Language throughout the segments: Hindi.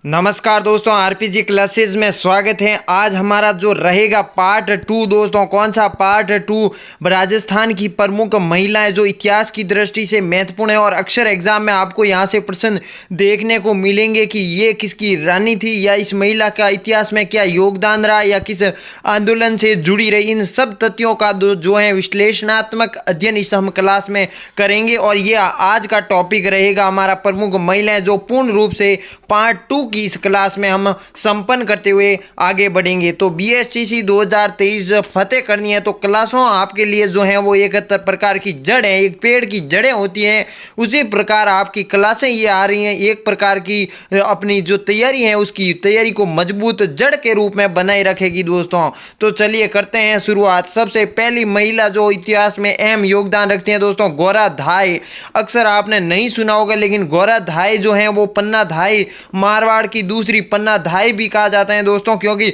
नमस्कार दोस्तों, आरपीजी क्लासेस में स्वागत है। आज हमारा जो रहेगा पार्ट 2 दोस्तों। कौन सा पार्ट 2? राजस्थान की प्रमुख महिलाएं जो इतिहास की दृष्टि से महत्वपूर्ण है और अक्सर एग्जाम में आपको यहां से प्रश्न देखने को मिलेंगे कि ये किसकी रानी थी या इस महिला का इतिहास में क्या योगदान रहा या किस आंदोलन से जुड़ी रही। इन सब तथ्यों का जो है विश्लेषणात्मक अध्ययन इस हम क्लास में करेंगे और ये आज का टॉपिक रहेगा हमारा प्रमुख महिलाएं, जो पूर्ण रूप से पार्ट 2 की इस क्लास में हम संपन्न करते हुए आगे बढ़ेंगे। तो बीएसटीसी 2023 फतेह करनी है तो क्लासों आपके लिए जो है वो एक प्रकार की जड़ है, एक पेड़ की जड़ें होती हैं, उसी प्रकार आपकी क्लासें ये आ रही हैं, एक प्रकार की अपनी जो तैयारी है उसकी तैयारी को मजबूत जड़ के रूप में बनाए रखेगी दोस्तों। तो चलिए करते हैं शुरुआत। सबसे पहली महिला जो इतिहास में अहम योगदान रखती हैं दोस्तों, गोराधाई। अक्सर आपने नहीं सुना होगा लेकिन गोराधाई जो है वो पन्नाधाई, मारवाड़ की दूसरी पन्नाधाई भी कहा जाता है दोस्तों, क्योंकि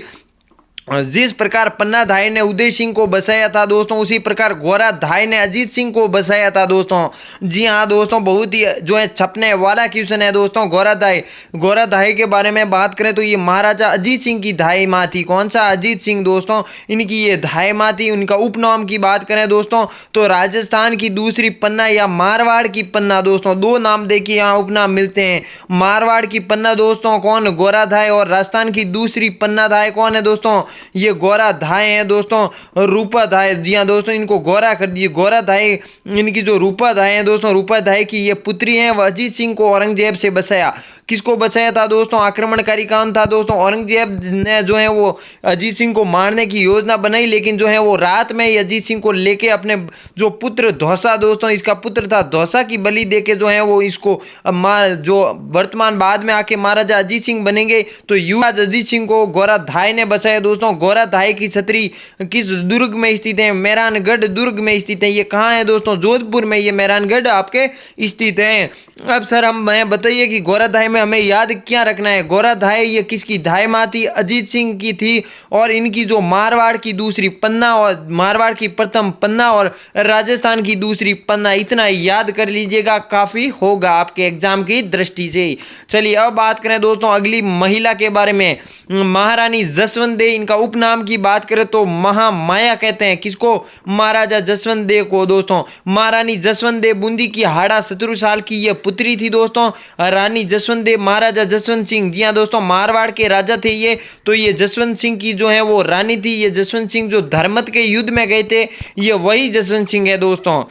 जिस प्रकार पन्नाधाई ने उदय सिंह को बसाया था दोस्तों, उसी प्रकार गोराधाई ने अजीत सिंह को बसाया था दोस्तों। जी हाँ दोस्तों, बहुत ही जो है छपने वाला क्वेश्चन है दोस्तों। गोराधाई के बारे में बात करें तो ये महाराजा अजीत सिंह की धाई माँ थी। कौन सा? अजीत सिंह दोस्तों, इनकी ये धाई माँ थी। उनका उपनाम की बात करें दोस्तों तो राजस्थान की दूसरी पन्ना या मारवाड़ की पन्ना दोस्तों, दो नाम देखिए यहाँ उपनाम मिलते हैं। मारवाड़ की पन्ना दोस्तों कौन? गोराधाई। और राजस्थान की दूसरी पन्नाधाई कौन है दोस्तों? ये गोराधाई हैं दोस्तों, रूपाधाई। जी हाँ दोस्तों, इनको गोरा कर दिए। गोराधाई इनकी जो रूपाधाई हैं दोस्तों, रूपाधाई की ये पुत्री हैं। वह अजीत सिंह को औरंगजेब से बचाया। किसको बचाया था दोस्तों? आक्रमणकारी कौन था दोस्तों? औरंगजेब ने जो है वो अजीत सिंह को मारने की योजना बनाई, लेकिन जो है वो रात में ही अजीत सिंह को लेके अपने जो पुत्र धौसा दोस्तों, इसका पुत्र था धौसा की बलि देके जो है वो इसको मार, जो वर्तमान बाद में आके महाराजा अजीत सिंह बनेंगे, तो युवराज अजीत सिंह को गोराधाई ने बचाया दोस्तों। गोराधाई की छतरी किस दुर्ग में स्थित है? मेहरानगढ़ दुर्ग में स्थित है। ये कहाँ है दोस्तों? जोधपुर में ये मेहरानगढ़ आपके स्थित है। अब सर मैं बताइए कि गोराधाई में हमें याद क्या रखना है? गोराधाई ये किसकी धाई माँ थी? अजीत सिंह की थी। और इनकी जो मारवाड़ की दूसरी पन्ना और मारवाड़ की प्रथम पन्ना और राजस्थान की दूसरी पन्ना, इतना याद कर लीजिएगा, काफी होगा आपके एग्जाम की दृष्टि से। चलिए अब बात करें दोस्तों अगली महिला के बारे में। महारानी जसवंत दे, इनका उपनाम की बात करें तो महामाया कहते हैं। किसको? महाराजा जसवंत दे को दोस्तों। महारानी जसवंत दे बूंदी की हाड़ा सतरुसाल की ये पुत्री थी दोस्तों। रानी जसवंत दे महाराजा जसवंत सिंह, जी हाँ दोस्तों, मारवाड़ के राजा थे ये। तो ये जसवंत सिंह की जो है वो रानी थी। ये जसवंत सिंह जो धर्मत के युद्ध में गए थे, ये वही जसवंत सिंह है दोस्तों।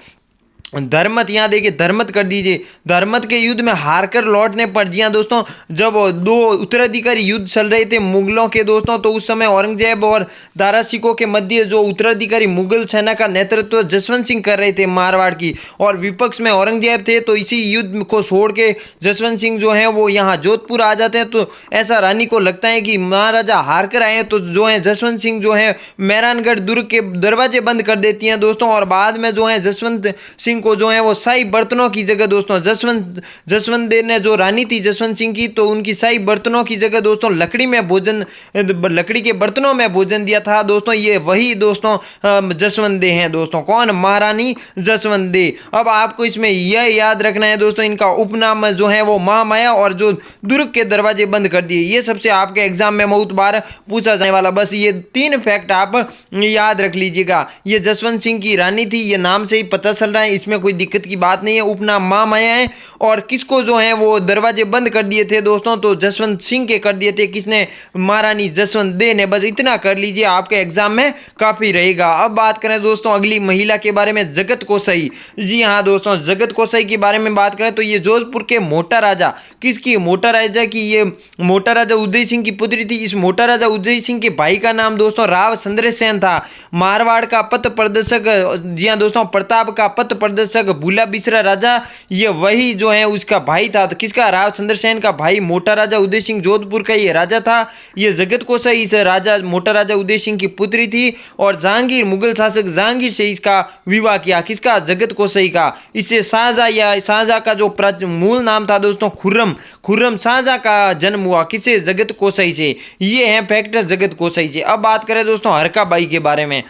धर्मत, यहाँ देखिए धर्मत कर दीजिए। धर्मत के युद्ध में हारकर लौटने पर, जी हाँ दोस्तों, जब दो उत्तराधिकारी युद्ध चल रहे थे मुगलों के दोस्तों, तो उस समय औरंगजेब और दारा सिकों के मध्य जो उत्तराधिकारी मुगल सेना का नेतृत्व जसवंत सिंह कर रहे थे मारवाड़ की, और विपक्ष में औरंगजेब थे। तो इसी युद्ध को छोड़ के जसवंत सिंह जो है वो यहाँ जोधपुर आ जाते हैं। तो ऐसा रानी को लगता है कि महाराजा हार कर आए, तो जो है जसवंत सिंह जो है मेहरानगढ़ दुर्ग के दरवाजे बंद कर देती हैं दोस्तों। और बाद में जो है जसवंत सिंह को जो है वो शाही बर्तनों की जगह दोस्तों, जसवंत देव ने जो रानी थी जसवंत सिंह की, तो उनकी शाही बर्तनों की जगह दोस्तों लकड़ी के बर्तनों में भोजन दिया था दोस्तों। ये वही दोस्तों जसवंत दे हैं दोस्तों। कौन? महारानी जसवंत दे। अब आपको इसमें यह याद रखना है दोस्तों, इनका उपनाम जो है वो महामाया और जो दुर्ग के दरवाजे बंद कर दिए। ये सबसे आपके एग्जाम में बहुत बार पूछा जाने वाला, बस ये 3 फैक्ट आप याद रख लीजिएगा। ये जसवंत सिंह की रानी थी, ये नाम से ही पता चल रहा है, इसमें कोई दिक्कत की बात नहीं है। उपनाम महामाया है। और किसको जो है वो दरवाजे बंद कर दिए थे दोस्तों? तो जसवंत सिंह के कर दिए थे। किसने? महारानी जसवंत दे ने। बस इतना कर लीजिए, आपके एग्जाम में काफी रहेगा। अब बात करें दोस्तों अगली महिला के बारे में, जगत कोसई। जी हाँ दोस्तों, जगत कोसई के बारे में बात करें तो ये जोधपुर के मोटा राजा, किसकी? मोटा राजा की। ये मोटा राजा उदय सिंह की पुत्री थी। इस मोटा राजा उदय सिंह के भाई का नाम दोस्तों राव चंद्रसेन था। मारवाड़ का पथ प्रदर्शक, जी हाँ दोस्तों, प्रताप का पथ प्रदर्शक भूला बिसरा राजा, ये वही जो है उसका भाई था। तो किसका? राव चंद्रसेन का भाई मोटा राजा उदय सिंह जोधपुर का ये राजा था। ये जगत कोसई इस राजा मोटा राजा उदय सिंह की पुत्री थी। और जहांगीर, मुगल शासक जहांगीर से इसका विवाह किया। किसका? जगत कोसई का। इससे शाहजहां या शाहजहां का जो मूल नाम था दोस्तों खुर्रम शाहजहां का जन्म हुआ। किससे? जगत कोसई से। ये है फैक्टर जगत कोसई से। अब बात करें दोस्तों हरका बाई के बारे में।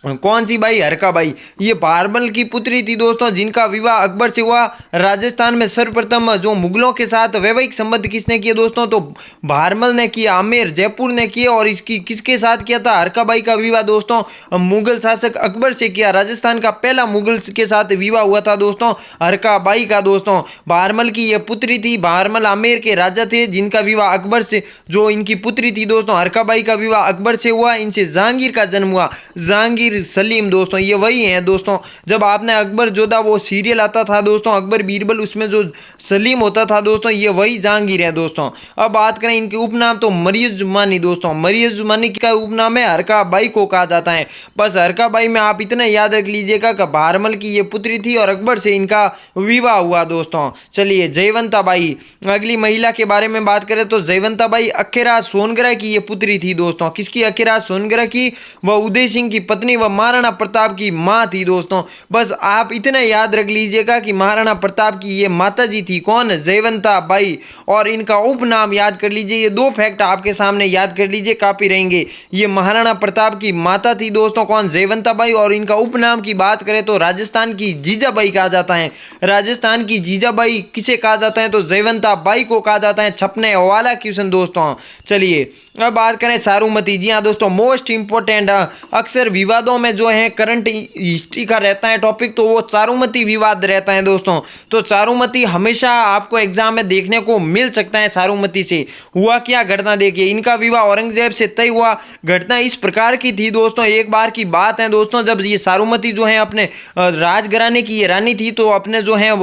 कौन सी बाई? हरका बाई। ये भारमल की पुत्री थी दोस्तों, जिनका विवाह अकबर से हुआ। राजस्थान में सर्वप्रथम जो मुगलों के साथ वैवाहिक संबंध किसने किए दोस्तों? तो भारमल ने किया, आमेर जयपुर ने किए। और इसकी किसके साथ किया था? हरका बाई का विवाह दोस्तों मुगल शासक अकबर से किया। राजस्थान का पहला मुगल के साथ विवाह हुआ था दोस्तों हरका बाई का। दोस्तों भारमल की यह पुत्री थी। भारमल आमेर के राजा थे, जिनका विवाह अकबर से, जो इनकी पुत्री थी दोस्तों हरका बाई का विवाह अकबर से हुआ। इनसे जहांगीर का जन्म हुआ। जहांगीर सलीम दोस्तों ये वही हैं दोस्तों। जब आपने अकबर जोधा वो सीरियल आता था दोस्तों, अकबर बीरबल, उसमें जो सलीम होता था दोस्तों, ये वही जहांगीर है दोस्तों। अब बात करें इनके उपनाम, तो मरियम जुमानी दोस्तों, मरियम जुमानी का उपनाम है हरका बाई को कहा जाता है। बस हरका बाई में आप इतना याद रख लीजिएगा कि भारमल की ये पुत्री थी और अकबर से इनका विवाह हुआ दोस्तों। चलिए जयवंता बाई, अगली महिला के बारे में बात करें तो जयवंता बाई अखेराज सोनग्रा की ये पुत्री थी दोस्तों। किसकी? अखेराज सोनग्रा की। वह उदय सिंह की पत्नी व महाराणा प्रताप की मां थी दोस्तों। बस आप इतना याद रख लीजिएगा कि महाराणा प्रताप की ये माता जी थी। कौन? जयवंता बाई। और इनका उपनाम याद कर लीजिए। ये दो फैक्ट आपके सामने याद कर लीजिए, काफी रहेंगे। ये महाराणा प्रताप की माता थी दोस्तों, कौन? जयवंता बाई। और इनका उपनाम की बात करें तो राजस्थान की जीजाबाई कहा जाता है। राजस्थान की जीजाबाई किसे कहा जाता है? तो जयवंता बाई को कहा जाता है। छपने वाला क्वेश्चन दोस्तों। चलिए अब बात करें सारूमती। जी हाँ दोस्तों, मोस्ट इंपॉर्टेंट, अक्सर विवादों में जो है करंट हिस्ट्री का रहता है टॉपिक, तो वो चारूमती विवाद रहता है दोस्तों। तो चारूमती हमेशा आपको एग्जाम में देखने को मिल सकता है। सारूमती से हुआ क्या घटना? देखिए, इनका विवाह औरंगजेब से तय हुआ। घटना इस प्रकार की थी दोस्तों, एक बार की बात है दोस्तों, जब ये सारूमती जो है अपने राजघराने की ये रानी थी, तो अपने जो है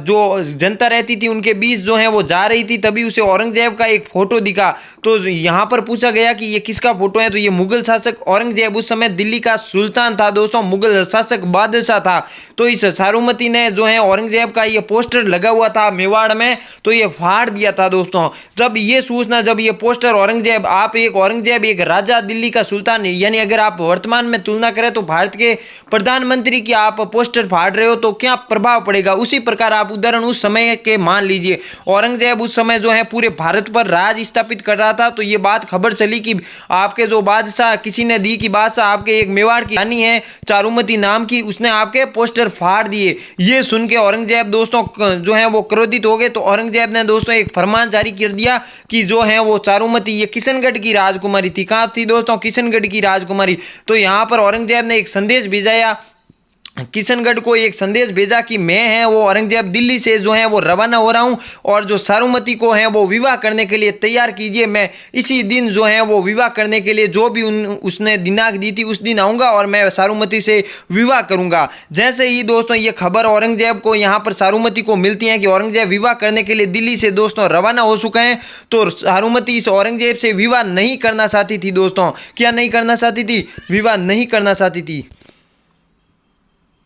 जो जनता रहती थी उनके बीच जो है वो जा रही थी, तभी उसे औरंगजेब का एक फोटो दिखा। तो यहाँ पर पूछा गया कि ये किसका फोटो है? तो ये मुगल शासक औरंगजेब, उस समय दिल्ली का सुल्तान था दोस्तों, मुगल शासक बादशाह था। तो इस सारूमती ने जो है औरंगजेब का ये पोस्टर लगा हुआ था मेवाड़ में, तो ये फाड़ दिया था दोस्तों। जब ये सूचना, जब ये पोस्टर औरंगजेब, आप एक औरंगजेब एक राजा, दिल्ली का सुल्तान, यानी अगर आप वर्तमान में तुलना करें तो भारत के प्रधानमंत्री की आप पोस्टर फाड़ रहे हो तो क्या प्रभाव पड़ेगा, उसी प्रकार आप उदाहरण उस समय के मान लीजिए। औरंगजेब उस समय जो है पूरे भारत पर राज स्थापित कर रहा था। तो ये बात खबर चली कि आपके जो बादशाह, किसी ने दी कि बादशाह आपके एक मेवाड़ की रानी है चारूमती नाम की, उसने आपके पोस्टर फाड़ दिए। ये सुन के औरंगजेब दोस्तों जो है वो क्रोधित हो गए। तो औरंगजेब ने दोस्तों एक फरमान जारी कर दिया कि जो है वो चारूमती, ये किशनगढ़ की राजकुमारी थी। कहाँ थी दोस्तों? किशनगढ़ की राजकुमारी। तो यहाँ पर औरंगजेब ने एक संदेश भेजा, किशनगढ़ को एक संदेश भेजा कि मैं है वो औरंगजेब दिल्ली से जो है वो रवाना हो रहा हूं, और जो सारूमती को है वो विवाह करने के लिए तैयार कीजिए। मैं इसी दिन जो है वो विवाह करने के लिए जो भी उसने दिनांक दी थी उस दिन आऊँगा और मैं सारूमती से विवाह करूँगा। जैसे ही दोस्तों ये खबर औरंगजेब को, यहाँ पर सारूमती को मिलती है कि औरंगजेब विवाह करने के लिए दिल्ली से दोस्तों रवाना हो चुके हैं, तो सारूमती इस औरंगजेब से विवाह नहीं करना चाहती थी दोस्तों। क्या नहीं करना चाहती थी? विवाह नहीं करना चाहती थी,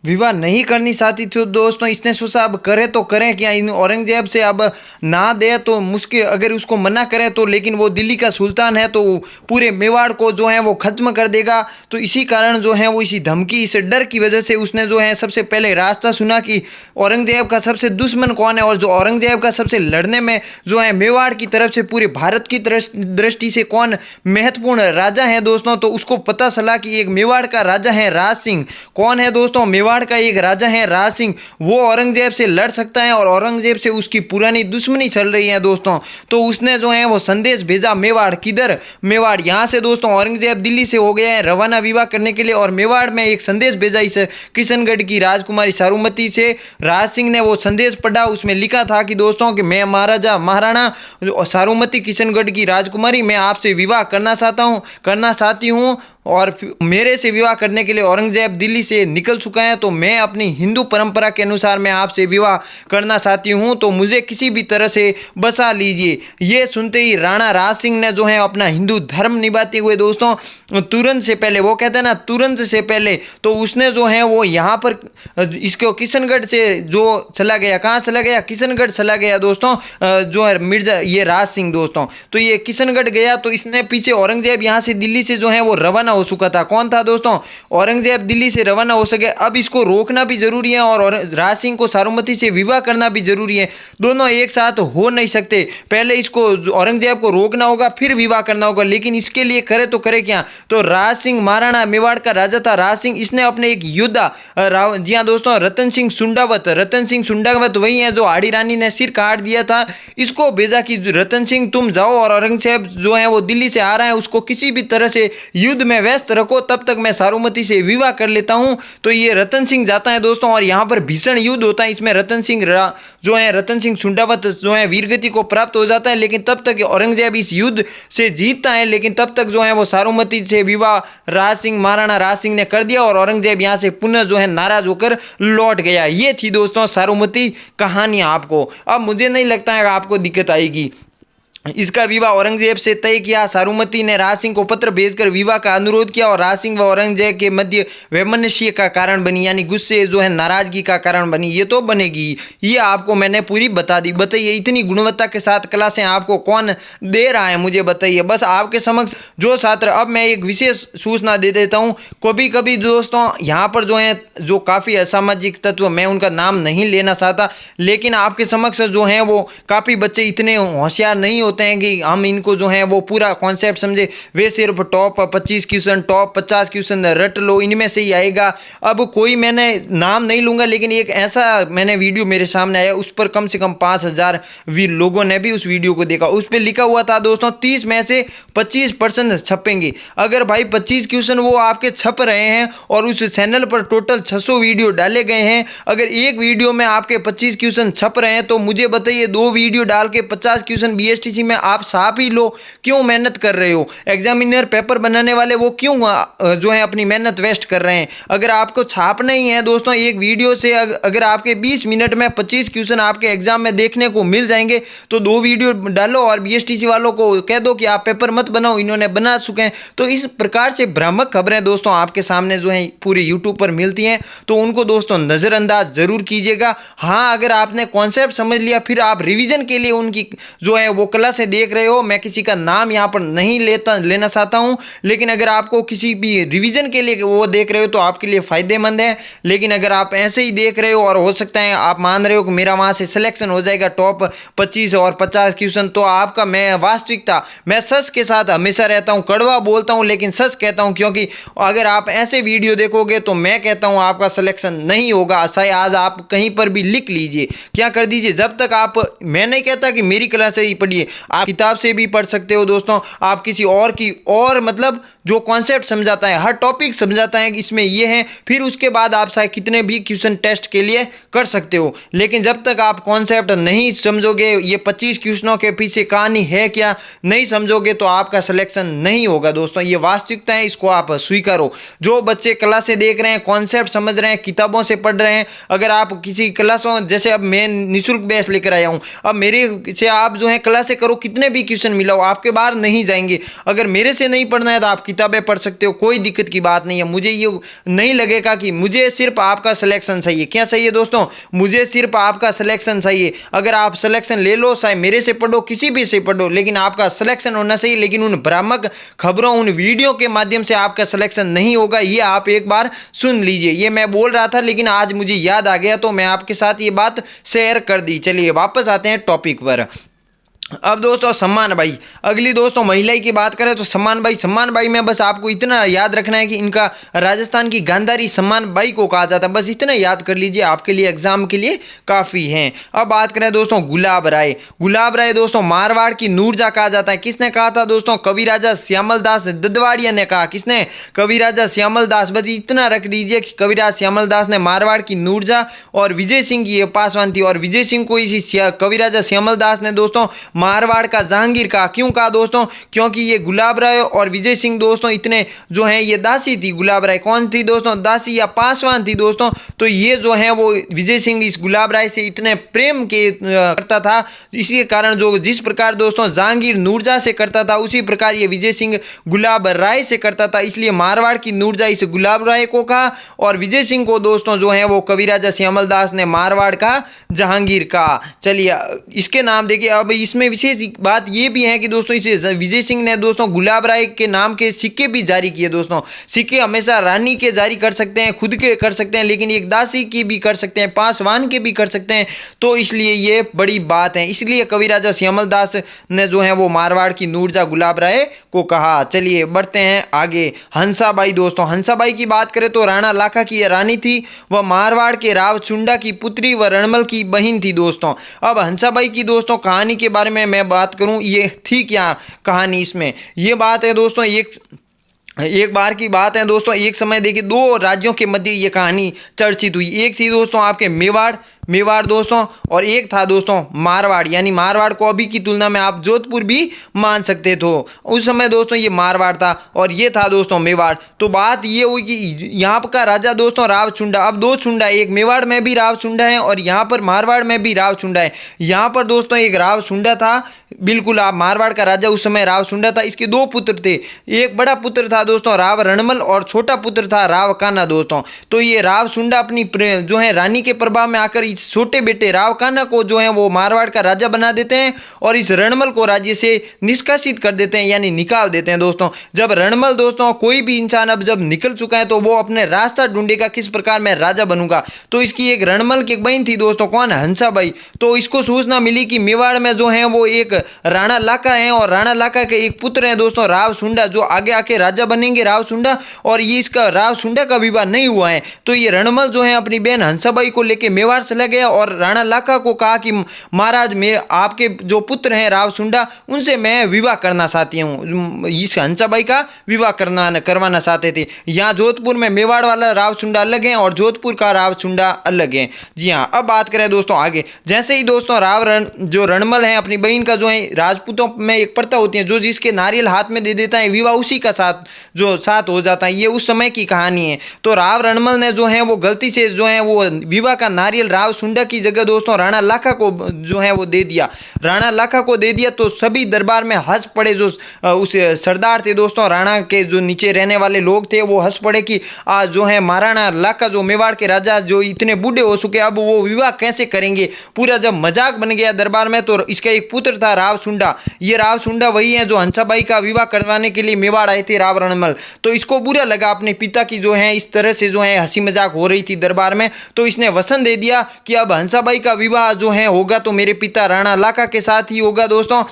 विवाह नहीं करनी चाहती थी दोस्तों। इसने सोचा अब करे तो करें क्या, इन औरंगजेब से अब ना दे तो मुश्किल, अगर उसको मना करे तो, लेकिन वो दिल्ली का सुल्तान है तो पूरे मेवाड़ को जो है वो ख़त्म कर देगा। तो इसी कारण जो है वो इसी धमकी, इस डर की वजह से उसने जो है सबसे पहले रास्ता सुना कि औरंगजेब का सबसे दुश्मन कौन है, और जो औरंगजेब का सबसे लड़ने में जो है मेवाड़ की तरफ से पूरे भारत की दृष्टि से कौन महत्वपूर्ण राजा है दोस्तों, तो उसको पता चला कि एक मेवाड़ का राजा है राज सिंह। कौन है दोस्तों? मेवाड़ का एक राजा है राज सिंह, वो औरंगजेब से लड़ सकता है और औरंगजेब से उसकी पुरानी दुश्मनी चल रही है दोस्तों। तो उसने जो है वो संदेश भेजा मेवाड़। किधर? मेवाड़। यहाँ से दोस्तों औरंगजेब दिल्ली से हो गया है रवाना विवाह करने के लिए, और मेवाड़ में एक संदेश भेजा इस किशनगढ़ की राजकुमारी सारूमती से। राज सिंह ने वो संदेश पढ़ा, उसमें लिखा था कि दोस्तों कि मैं महाराजा महाराणा सारूमती किशनगढ़ की राजकुमारी, मैं आपसे विवाह करना चाहती हूँ और मेरे से विवाह करने के लिए औरंगजेब दिल्ली से निकल चुका है, तो मैं अपनी हिंदू परंपरा के अनुसार मैं आपसे विवाह करना चाहती हूं, तो मुझे किसी भी तरह से बचा लीजिए। ये सुनते ही राणा राज सिंह ने जो है अपना हिंदू धर्म निभाते हुए दोस्तों तुरंत से पहले, वो कहते हैं ना तुरंत से पहले, तो उसने जो है वो यहाँ पर इसको किशनगढ़ से जो चला गया, कहाँ चला गया? किशनगढ़ चला गया दोस्तों, जो है मिर्जा ये राज सिंह दोस्तों। तो ये किशनगढ़ गया, तो इसने पीछे औरंगजेब यहाँ से दिल्ली से जो है वो रवाना हो चुका था। कौन था दोस्तों? औरंगजेब दिल्ली से रवाना हो सके। अब इसको रोकना भी जरूरी है और राज सिंह को सारूमती से विवाह करना भी जरूरी है। दोनों एक साथ हो नहीं सकते। पहले इसको औरंगजेब को रोकना होगा, फिर विवाह करना होगा। लेकिन इसके लिए करे तो करे क्या? तो राज सिंह महाराणा मेवाड़ का राजा था। राज सिंह इसने अपने एक योद्धा, जी हाँ दोस्तों, रतन सिंह सुंडावत वही है जो आड़ी रानी ने सिर काट दिया था। इसको भेजा कि रतन सिंह तुम जाओ और औरंगजेब जो है वो दिल्ली से आ रहा है, उसको किसी भी तरह से युद्ध में व्यस्त रखो, तब तक मैं सारूमती से विवाह कर लेता हूं। तो ये रतन सिंह जाता है दोस्तों और यहाँ पर भीषण युद्ध होता है। इसमें रतन सिंह सुंडावत जो है वीरगति को प्राप्त हो जाता है। लेकिन तब तक औरंगजेब इस युद्ध से जीतता है। लेकिन तब तक जो है वो सारूमती से विवाह महाराणा राज सिंह ने कर दिया और औरंगजेब यहाँ से पुनः जो है नाराज होकर लौट गया। ये थी दोस्तों सारूमती कहानी। आपको अब मुझे नहीं लगता है आपको दिक्कत आएगी। इसका विवाह औरंगजेब से तय किया। सारूमती ने राज सिंह को पत्र भेजकर विवाह का अनुरोध किया और राज सिंह व औरंगजेब के मध्य वैमनस्य का कारण बनी, यानी गुस्से जो है नाराजगी का कारण बनी। ये तो बनेगी, ये आपको मैंने पूरी बता दी। बताइए इतनी गुणवत्ता के साथ क्लासें आपको कौन दे रहा है, मुझे बताइए। बस आपके समक्ष जो छात्र, अब मैं एक विशेष सूचना दे देता हूँ। कभी कभी दोस्तों यहाँ पर जो है जो काफ़ी असामाजिक तत्व, मैं उनका नाम नहीं लेना चाहता, लेकिन आपके समक्ष जो है वो काफ़ी बच्चे इतने होशियार नहीं होते हैं कि हम इनको जो है वो पूरा कॉन्सेप्ट समझे। वे सिर्फ टॉप 25 क्वेश्चन, टॉप 50 क्वेश्चन रट लो, इनमें से ही आएगा। अब कोई मैंने नाम नहीं लूंगा, लेकिन एक ऐसा मैंने वीडियो मेरे सामने आया, उस पर कम से कम 5000 लोगों ने भी उस वीडियो को देखा। उस पर लिखा हुआ था दोस्तों 30 में से 25% छपेंगे। अगर भाई 25 क्वेश्चन वो आपके छप रहे हैं और उस चैनल पर टोटल 600 वीडियो डाले गए हैं, अगर एक वीडियो में आपके 25 क्वेश्चन छप रहे हैं तो मुझे बताइए 2 वीडियो डाल के 50 क्वेश्चन BSTC में आप छाप ही लो। क्यों मेहनत कर रहे हो? एग्जामिनर पेपर बनाने वाले वो क्यों जो है अपनी मेहनत वेस्ट कर रहे हैं? अगर आपको छापना ही है दोस्तों, एक वीडियो से अगर आपके 20 मिनट में 25 क्वेश्चन आपके एग्जाम में देखने को मिल जाएंगे तो 2 वीडियो डालो और BSTC वालों को कह दो कि आप पेपर मत बनाओ, इन्होंने बना चुके हैं। तो इस प्रकार से भ्रामक खबरें दोस्तों आपके सामने जो है पूरे यूट्यूब पर मिलती हैं, तो उनको दोस्तों नज़रअंदाज जरूर कीजिएगा। हाँ, अगर आपने कॉन्सेप्ट समझ लिया, फिर आप रिवीजन के लिए उनकी जो है वो क्लासें देख रहे हो, मैं किसी का नाम यहाँ पर नहीं लेना चाहता हूँ, लेकिन अगर आपको किसी भी रिवीजन के लिए वो देख रहे हो तो आपके लिए फायदेमंद है। लेकिन अगर आप ऐसे ही देख रहे हो और हो सकता है आप मान रहे हो कि मेरा वहाँ से सिलेक्शन हो जाएगा टॉप 25 और 50 क्वेश्चन, तो आपका, मैं वास्तविकता, मैं सच के साथ हमेशा रहता हूँ, कड़वा बोलता हूँ लेकिन सच कहता हूँ, क्योंकि अगर आप ऐसे वीडियो देखोगे तो मैं कहता हूँ आपका सिलेक्शन नहीं होगा। चाहे आज आप कहीं पर भी लिख लीजिए, क्या कर दीजिए, जब तक आप, मैं नहीं कहता कि मेरी क्लास से ही पढ़िए, आप किताब से भी पढ़ सकते हो दोस्तों, आप किसी और की, और मतलब जो कॉन्सेप्ट समझाता है, हर टॉपिक समझाता है कि इसमें ये है, फिर उसके बाद आप चाहे कितने भी क्वेश्चन टेस्ट के लिए कर सकते हो। लेकिन जब तक आप कॉन्सेप्ट नहीं समझोगे, ये 25 क्वेश्चनों के पीछे कहानी है क्या, नहीं समझोगे तो आपका सिलेक्शन नहीं होगा दोस्तों। ये वास्तविकता है, इसको आप स्वीकारो। जो बच्चे क्लासें देख रहे हैं, कॉन्सेप्ट समझ रहे हैं, किताबों से पढ़ रहे हैं, अगर आप किसी क्लासों, जैसे अब मैं निःशुल्क बैच लेकर आया हूँ, अब मेरे से आप जो है क्लासें करो, कितने भी क्वेश्चन मिलाओ, आपके बाहर नहीं जाएंगे। अगर मेरे से नहीं पढ़ना है तो आप किताबें पढ़ सकते हो, कोई दिक्कत की बात नहीं है। मुझे ये नहीं लगेगा कि मुझे सिर्फ आपका सिलेक्शन चाहिए। क्या चाहिए दोस्तों? मुझे सिर्फ आपका सिलेक्शन चाहिए। अगर आप सिलेक्शन ले लो, चाहे मेरे से पढ़ो, किसी भी से पढ़ो, लेकिन आपका सिलेक्शन होना चाहिए। लेकिन उन भ्रामक खबरों, उन वीडियो के माध्यम से आपका सिलेक्शन नहीं होगा, ये आप एक बार सुन लीजिए। ये मैं बोल रहा था लेकिन आज मुझे याद आ गया तो मैं आपके साथ ये बात शेयर कर दी। चलिए वापस आते हैं टॉपिक पर। अब दोस्तों सम्मान बाई, अगली दोस्तों महिला की बात करें तो सम्मान बाई में बस आपको इतना याद रखना है कि इनका राजस्थान की गांधारी सम्मान बाई को कहा जाता है। बस इतना याद कर लीजिए, आपके लिए एग्जाम के लिए काफ़ी हैं। अब बात करें दोस्तों गुलाब राय दोस्तों मारवाड़ की नूरजहाँ कहा जाता है। किसने कहा था दोस्तों? कवि राजा श्यामल दास ददवाड़िया ने कहा। किसने? कवि राजा श्यामल दास। बस इतना रख दीजिए, कविराज श्यामल दास ने मारवाड़ की नूरजहाँ और विजय सिंह की पासवान थी, और विजय सिंह को इसी कवि राजा श्यामल दास ने दोस्तों मारवाड़ का जहांगीर कहा। क्यों कहा दोस्तों? क्योंकि ये गुलाब राय और विजय सिंह दोस्तों इतने जो हैं, ये दासी थी। गुलाब राय कौन थी दोस्तों? दासी या पासवान थी दोस्तों। तो ये जो है वो विजय सिंह इस गुलाब राय से इतने प्रेम के करता था, इसी कारण जो जिस प्रकार दोस्तों जहांगीर नूरजहाँ से करता था, उसी प्रकार ये विजय सिंह गुलाब राय से करता था। इसलिए मारवाड़ की नूरजहाँ इसे गुलाब राय को कहा, और विजय सिंह को दोस्तों जो है वो कविराजा श्यामल दास ने मारवाड़ का जहांगीर कहा। चलिए इसके नाम देखिए। अब इसमें इसमें विशेष बात ये भी है कि दोस्तों इसे विजय सिंह ने दोस्तों गुलाब राय के नाम के सिक्के भी जारी किए दोस्तों। सिक्के हमेशा रानी के जारी कर सकते हैं, खुद के कर सकते हैं, लेकिन एक दासी की भी कर सकते हैं, पासवान के भी कर सकते हैं, तो इसलिए ये बड़ी बात है। इसलिए कवि राजा श्यामल दास ने जो है वो मारवाड़ की नूरजहाँ गुलाब राय को कहा। चलिए बढ़ते हैं आगे। हंसाबाई दोस्तों, हंसाबाई की बात करें तो राणा लाखा की रानी थी। वह मारवाड़ के राव चुंडा की पुत्री व रणमल की बहन थी दोस्तों। अब हंसाबाई की दोस्तों कहानी के बारे में मैं बात करूं, ये थी क्या कहानी इसमें, ये बात है दोस्तों एक बार की बात है दोस्तों। एक समय देखिए दो राज्यों के मध्य ये कहानी चर्चित हुई। एक थी दोस्तों आपके मेवाड़ दोस्तों, और एक था दोस्तों मारवाड़, यानी मारवाड़ को अभी की तुलना में आप जोधपुर भी मान सकते थे। उस समय दोस्तों ये मारवाड़ था और ये था दोस्तों मेवाड़। तो बात ये हुई कि यहाँ का राजा दोस्तों राव चुंडा, अब दो चुंडा, एक मेवाड़ में भी राव चुंडा है और यहाँ पर मारवाड़ में भी राव चुंडा है। यहाँ पर दोस्तों एक राव चुंडा था, बिल्कुल आप मारवाड़ का राजा उस समय राव चुंडा था। इसके दो पुत्र थे, एक बड़ा पुत्र था दोस्तों राव रणमल और छोटा पुत्र था राव कान्हा दोस्तों। तो ये राव चुंडा अपनी जो है रानी के प्रभाव में आकर इस छोटे बेटे राव कान्हा को जो है वो मारवाड़ का राजा बना देते हैं और इस रणमल को राज्य से निष्कासित कर देते हैं, यानी निकाल देते हैं दोस्तों। जब रणमल दोस्तों कोई भी इंसान अब जब निकल चुका है तो वो अपने रास्ता ढूंढेगा किस प्रकार मैं राजा बनूंगा। तो इसकी एक रणमल की एक बहन थी दोस्तों, कौन, हंसाबाई। तो इसको सूचना मिली कि मेवाड़ में जो है वो एक राणा लाखा है और राणा लाखा के एक पुत्र है दोस्तों राव सुंडा, जो आगे आके राजा बनेंगे राव सुंडा, और ये इसका राव सुंडा का विवाह नहीं हुआ है। तो ये रणमल जो है अपनी बहन हंसाबाई को लेके मेवाड़ चला गया और राणा लाखा को कहा कि महाराज मेरे आपके जो पुत्र हैं राव सुंडा, उनसे मैं विवाह करना चाहती हूँ। इस हंसाबाई का विवाह करवाना चाहते थे। यहाँ जोधपुर में मेवाड़ वाला राव सुंडा अलग है और जोधपुर का राव सुंडा अलग है। जी हाँ, अब बात करें दोस्तों आगे। जैसे ही दोस्तों जो रणमल है अपनी बहन का जो है राजपूतों में एक प्रथा होती है, जो जिसके नारियल हाथ में दे देता है विवाह उसी का साथ हो जाता है। ये उस समय की कहानी है। तो राव रणमल ने जो है वो गलती से जो है वो विवाह का नारियल राव सुंडा की जगह दोस्तों राणा लाखा को जो है वो दे दिया। राणा लाखा को दे दिया तो सभी दरबार में हंस पड़े। जो उस सरदार थे दोस्तों, राणा के जो नीचे रहने वाले लोग थे वो हंस पड़े कि आज जो है महाराणा लाखा जो मेवाड़ के राजा जो इतने बूढ़े हो चुके, अब वो विवाह कैसे करेंगे। पूरा जब मजाक बन गया दरबार में। तो इसका एक पुत्र था राव सुंडा, ये राव सुंडा वही है जो हंसाबाई का विवाह करवाने के लिए मेवाड़ आए थे राव रणमल। तो इसको बुरा लगा अपने पिता की जो है इस तरह से जो है हंसी मजाक हो रही थी दरबार में। तो इसने वचन दे दिया कि अब हंसाबाई का विवाह जो है होगा तो मेरे पिता राणा लाखा के साथ ही होगा दोस्तों,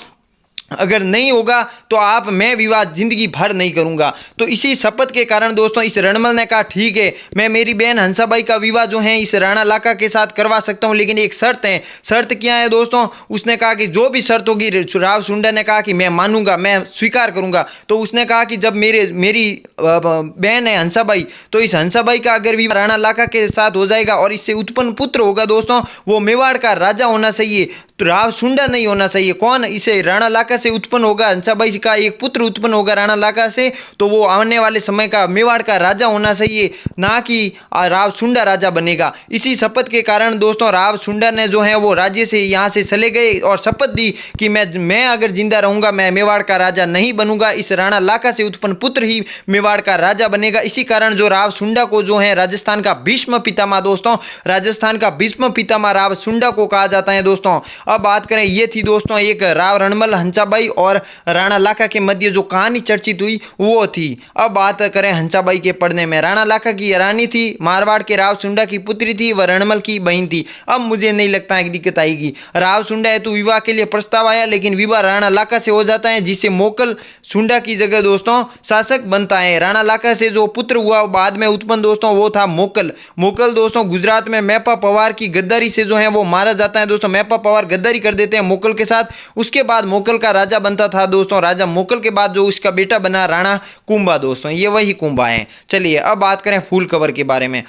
अगर नहीं होगा तो मैं विवाह जिंदगी भर नहीं करूंगा। तो इसी शपथ के कारण दोस्तों इस रणमल ने कहा ठीक है, मैं मेरी बहन हंसाबाई का विवाह जो है इस राणा लाखा के साथ करवा सकता हूं, लेकिन एक शर्त है। शर्त क्या है दोस्तों, उसने कहा कि जो भी शर्त होगी, राव सुंडा ने कहा कि मैं मानूंगा, मैं स्वीकार करूंगा। तो उसने कहा कि जब मेरी बहन है हंसाबाई, तो इस हंसाबाई का अगर विवाह राणा लाखा के साथ हो जाएगा और इससे उत्पन्न पुत्र होगा दोस्तों, वो मेवाड़ का राजा होना चाहिए, तो राव सुंडा नहीं होना चाहिए। कौन, इसे राणा लाखा से उत्पन्न होगा, हंसाबाई का एक पुत्र उत्पन्न होगा राणा लाखा से, तो वो आने वाले समय का मेवाड़ का राजा होना चाहिए, ना कि राव सुंडा राजा बनेगा। इसी शपथ के कारण दोस्तों राव सुंडा ने जो है वो राज्य से यहाँ से चले गए और शपथ दी कि मैं अगर जिंदा रहूंगा मैं मेवाड़ का राजा नहीं बनूंगा, इस राणा लाखा से उत्पन्न पुत्र ही मेवाड़ का राजा बनेगा। इसी कारण जो राव सुंडा को जो है राजस्थान का भीष्म पितामह दोस्तों, राजस्थान का भीष्म पितामह राव सुंडा को कहा जाता है दोस्तों। अब बात करें, ये थी दोस्तों एक राव रणमल हंसाबाई और राणा लाखा के मध्य जो कहानी चर्चित हुई वो थी। अब बात करें हंसाबाई के पढ़ने में, राणा लाखा की रानी थी, मारवाड़ के राव सुंडा की पुत्री थी, वह रणमल की बहन थी। अब मुझे नहीं लगता है कि दिक्कत आएगी। राव सुंडा है तो विवाह के लिए प्रस्ताव आया, लेकिन विवाह राणा लाखा से हो जाता है, जिससे मोकल सुंडा की जगह दोस्तों शासक बनता है। राणा लाखा से जो पुत्र हुआ बाद में उत्पन्न दोस्तों वो था मोकल दोस्तों। गुजरात में मेपा पवार की गद्दारी से जो है वो मारा जाता है दोस्तों। मेपा पवार गद्दारी कर देते हैं मोकल के साथ। उसके बाद मोकल का राजा बनता था दोस्तों, राजा मोकल के बाद जो उसका बेटा बना राणा कुंभा दोस्तों, ये वही कुंभा है। चलिए अब बात करें फूल कवर के बारे में।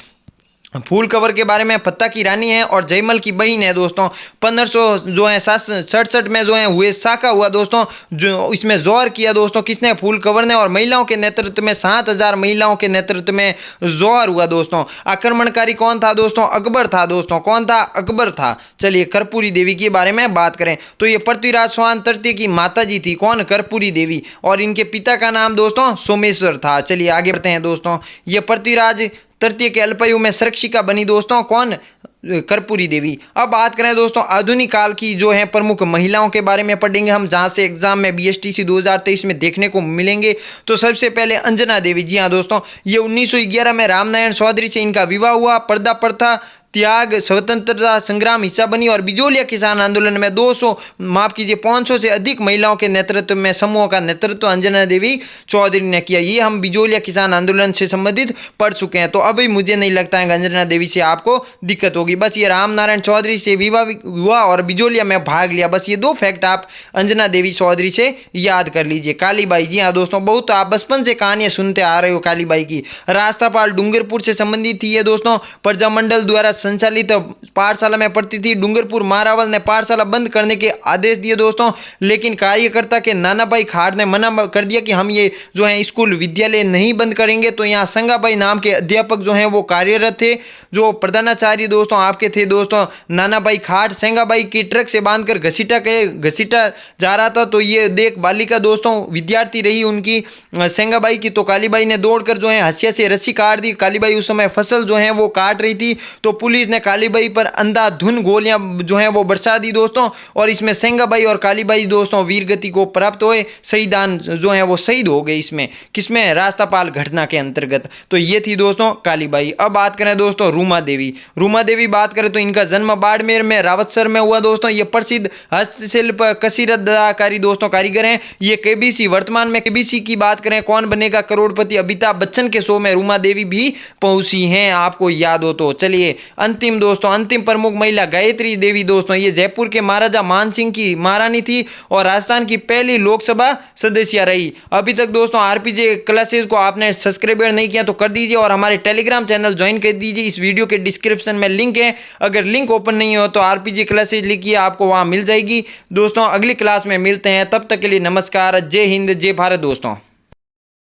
फूल कवर के बारे में, पत्ता की रानी है और जयमल की बहन है दोस्तों। 1567 में जो है हुए साका हुआ दोस्तों, जो इसमें जोर किया दोस्तों किसने, फूल कवर ने, और महिलाओं के नेतृत्व में 7000 महिलाओं के नेतृत्व में जोहर हुआ दोस्तों। आक्रमणकारी कौन था दोस्तों, अकबर था दोस्तों। कौन था, अकबर था। चलिए कर्पूरी देवी के बारे में बात करें तो ये पृथ्वीराज चौहान तृतीय की माता जी थी, कौन, कर्पूरी देवी, और इनके पिता का नाम दोस्तों सोमेश्वर था। चलिए आगे बढ़ते हैं दोस्तों। ये पृथ्वीराज तृतीय के अल्पायु में संरक्षिका बनी दोस्तों, कौन, कर्पूरी देवी। अब बात करें दोस्तों आधुनिक काल की जो है प्रमुख महिलाओं के बारे में पढ़ेंगे हम, जहां से एग्जाम में BSTC 2023 में देखने को मिलेंगे। तो सबसे पहले अंजना देवी। जी हाँ दोस्तों, ये 1911 में रामनारायण चौधरी से इनका विवाह हुआ। पर्दा प्रथा त्याग, स्वतंत्रता संग्राम हिस्सा बनी और बिजोलिया किसान आंदोलन में 500 से अधिक महिलाओं के नेतृत्व में समूह का नेतृत्व अंजना देवी चौधरी ने किया। ये हम बिजोलिया किसान आंदोलन से संबंधित पढ़ चुके हैं, तो अभी मुझे नहीं लगता है कि अंजना देवी से आपको दिक्कत होगी। बस ये रामनारायण चौधरी से विवाह हुआ और बिजोलिया में भाग लिया, बस ये 2 फैक्ट आप अंजना देवी चौधरी से याद कर लीजिए। कालीबाई। जी हाँ दोस्तों, बहुत आप बचपन से कहानियां सुनते आ रहे हो कालीबाई की। रास्तापाल डूंगरपुर से संबंधित थी ये दोस्तों। प्रजामंडल द्वारा संचालित पाठशाला में पढ़ती थी। डूंगरपुर महारावल ने पाठशाला बंद करने के आदेश दिए दोस्तों, लेकिन कार्यकर्ता के नानाभाई खाड़ ने मना कर दिया कि हम ये जो है स्कूल विद्यालय नहीं बंद करेंगे। तो यहाँ संगाबाई नाम के अध्यापक जो हैं वो कार्यरत थे। जो प्रधानाचार्य दोस्तों आपके थे दोस्तों नानाभाई खाड़, संगाबाई की ट्रक से बांधकर घसीटा जा रहा था। तो ये देख बालिका दोस्तों विद्यार्थी रही उनकी संगाबाई की, तो कालीबाई ने दौड़कर जो है हसिया से रस्सी काट दी। कालीबाई उस समय फसल जो है वो काट रही थी, तो पुलिस ने कालीबाई पर अंधाधुन गोलियां जो हैं वो बरसा दी दोस्तों, और इसमें संगाबाई और कालीबाई दोस्तों वीरगति को प्राप्त हुए, शहीदान जो हैं वो शहीद हो गए। इसमें किसमें? रास्तापाल घटना के अंतर्गत। तो ये थी दोस्तों कालीबाई। अब बात करें दोस्तों रूमा देवी। रूमा देवी बात करें तो इनका जन्म बाड़मेर में रावतसर में हुआ दोस्तों। ये प्रसिद्ध हस्तशिल्प कसीरतकारी दोस्तों कारीगर हैं। ये KBC, वर्तमान में KBC की बात करें कौन बनेगा करोड़पति, अमिताभ बच्चन के शो में रूमा देवी भी पहुंची हैं, आपको याद हो तो। चलिए अंतिम दोस्तों, अंतिम प्रमुख महिला गायत्री देवी दोस्तों। ये जयपुर के महाराजा मानसिंह की महारानी थी और राजस्थान की पहली लोकसभा सदस्य रही। अभी तक दोस्तों RPG क्लासेस को आपने सब्सक्राइब नहीं किया तो कर दीजिए और हमारे टेलीग्राम चैनल ज्वाइन कर दीजिए। इस वीडियो के डिस्क्रिप्शन में लिंक है, अगर लिंक ओपन नहीं हो तो RPG क्लासेस लिखिए, आपको वहां मिल जाएगी दोस्तों। अगली क्लास में मिलते हैं, तब तक के लिए नमस्कार। जय हिंद, जय भारत दोस्तों।